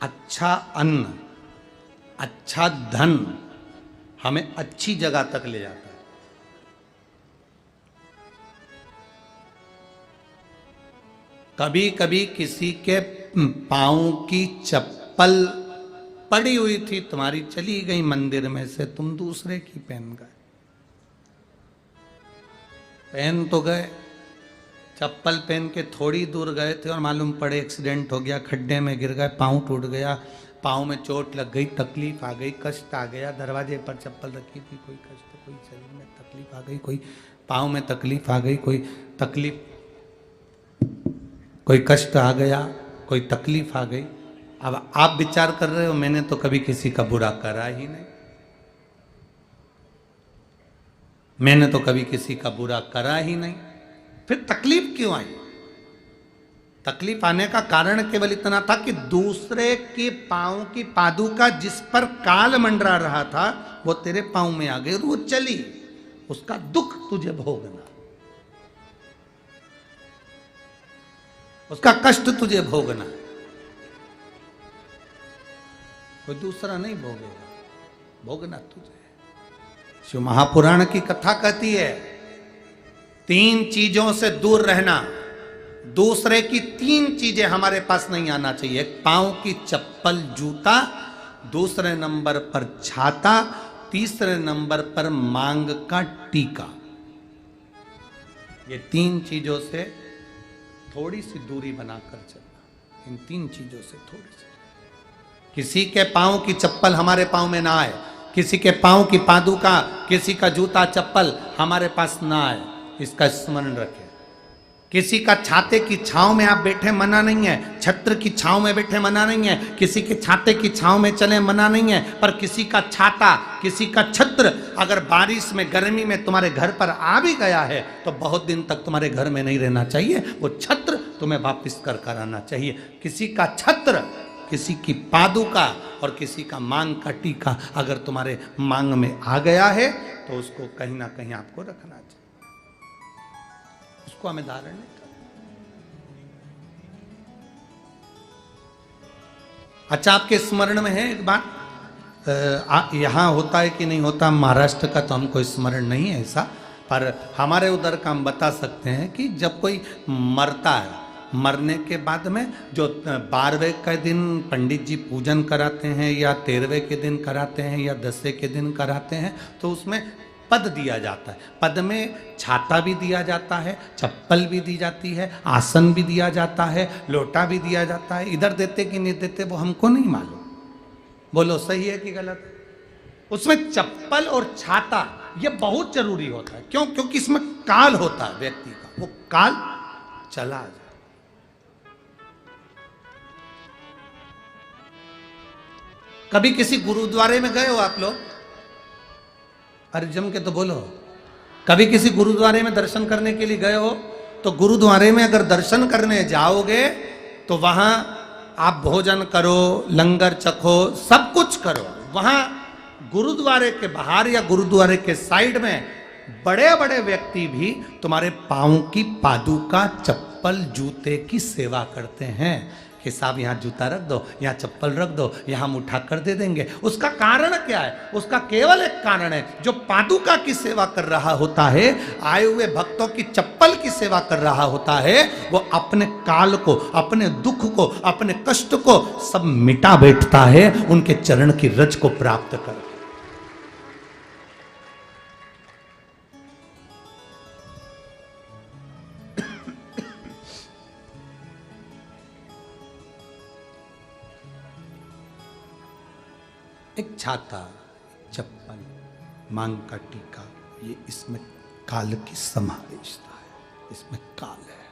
अच्छा अन्न, अच्छा धन हमें अच्छी जगह तक ले जाता है। कभी कभी किसी के पांव की चप्पल पड़ी हुई थी, तुम्हारी चली गई मंदिर में से, तुम दूसरे की पहन गए। पहन तो गए, चप्पल पहन के थोड़ी दूर गए थे और मालूम पड़े एक्सीडेंट हो गया, खड्डे में गिर गए, पांव टूट गया, पांव में चोट लग गई, तकलीफ आ गई, कष्ट आ गया। दरवाजे पर चप्पल रखी थी, कोई कष्ट, कोई शरीर में तकलीफ आ गई, कोई पांव में तकलीफ आ गई, कोई तकलीफ, कोई कष्ट आ गया, कोई तकलीफ आ गई। अब आप विचार कर रहे हो मैंने तो कभी किसी का बुरा करा ही नहीं, मैंने तो कभी किसी का बुरा करा ही नहीं, फिर तकलीफ क्यों आई? तकलीफ आने का कारण केवल इतना था कि दूसरे के पांव की पादुका जिस पर काल मंडरा रहा था वो तेरे पांव में आ गई और वो चली, उसका दुख तुझे भोगना, उसका कष्ट तुझे भोगना, कोई दूसरा नहीं भोगेगा, भोगना तुझे। शिव महापुराण की कथा कहती है 3 चीजों से दूर रहना, दूसरे की 3 चीजें हमारे पास नहीं आना चाहिए। पांव की चप्पल जूता, दूसरे नंबर पर छाता, तीसरे नंबर पर मांग का टीका। ये 3 चीजों से थोड़ी सी दूरी बनाकर चलना, इन 3 चीजों से थोड़ी सी। किसी के पांव की चप्पल हमारे पांव में ना आए, किसी के पांव की पादुका, किसी का जूता चप्पल हमारे पास ना आए, इसका स्मरण रखें। किसी का छाते की छांव में आप बैठे मना नहीं है, छत्र की छांव में बैठे मना नहीं है, किसी के छाते की छांव में चले मना नहीं है, पर किसी का छाता, किसी का छत्र अगर बारिश में गर्मी में तुम्हारे घर पर आ भी गया है तो बहुत दिन तक तुम्हारे घर में नहीं रहना चाहिए, वो छत्र तुम्हें वापस कर आना चाहिए। किसी का छत्र, किसी की पादुका और किसी का मांग का टीका अगर तुम्हारे मांग में आ गया है तो उसको कहीं ना कहीं आपको रखना चाहिए, उसको हमें धारण नहीं करना। अच्छा, आपके स्मरण में है एक बात, यहां होता है कि नहीं होता महाराष्ट्र का तो हमको स्मरण नहीं है ऐसा, पर हमारे उधर का हम बता सकते हैं कि जब कोई मरता है, मरने के बाद में जो 12वें के दिन पंडित जी पूजन कराते हैं या 13वें के दिन कराते हैं या 10वें के दिन कराते हैं तो उसमें पद दिया जाता है। पद में छाता भी दिया जाता है, चप्पल भी दी जाती है, आसन भी दिया जाता है, लोटा भी दिया जाता है। इधर देते कि नहीं देते वो हमको नहीं मालूम, बोलो सही है कि गलत? उसमें चप्पल और छाता ये बहुत जरूरी होता है। क्यों? क्योंकि इसमें काल होता है व्यक्ति का, वो काल चला जाए। कभी किसी गुरुद्वारे में गए हो आप लोग? अरे जम के तो बोलो। कभी किसी गुरुद्वारे में दर्शन करने के लिए गए हो? तो गुरुद्वारे में अगर दर्शन करने जाओगे तो वहां आप भोजन करो, लंगर चखो, सब कुछ करो। वहां गुरुद्वारे के बाहर या गुरुद्वारे के साइड में बड़े बड़े व्यक्ति भी तुम्हारे पांव की पादुका, चप्पल, जूते की सेवा करते हैं कि साहब यहाँ जूता रख दो, यहाँ चप्पल रख दो, यहाँ हम उठा कर दे देंगे। उसका कारण क्या है? उसका केवल एक कारण है, जो पादुका की सेवा कर रहा होता है, आए हुए भक्तों की चप्पल की सेवा कर रहा होता है, वो अपने काल को, अपने दुख को, अपने कष्ट को सब मिटा बैठता है उनके चरण की रज को प्राप्त कर। एक छाता, चप्पल, मांग का टीका, ये इसमें काल की समावेशता है, इसमें काल है।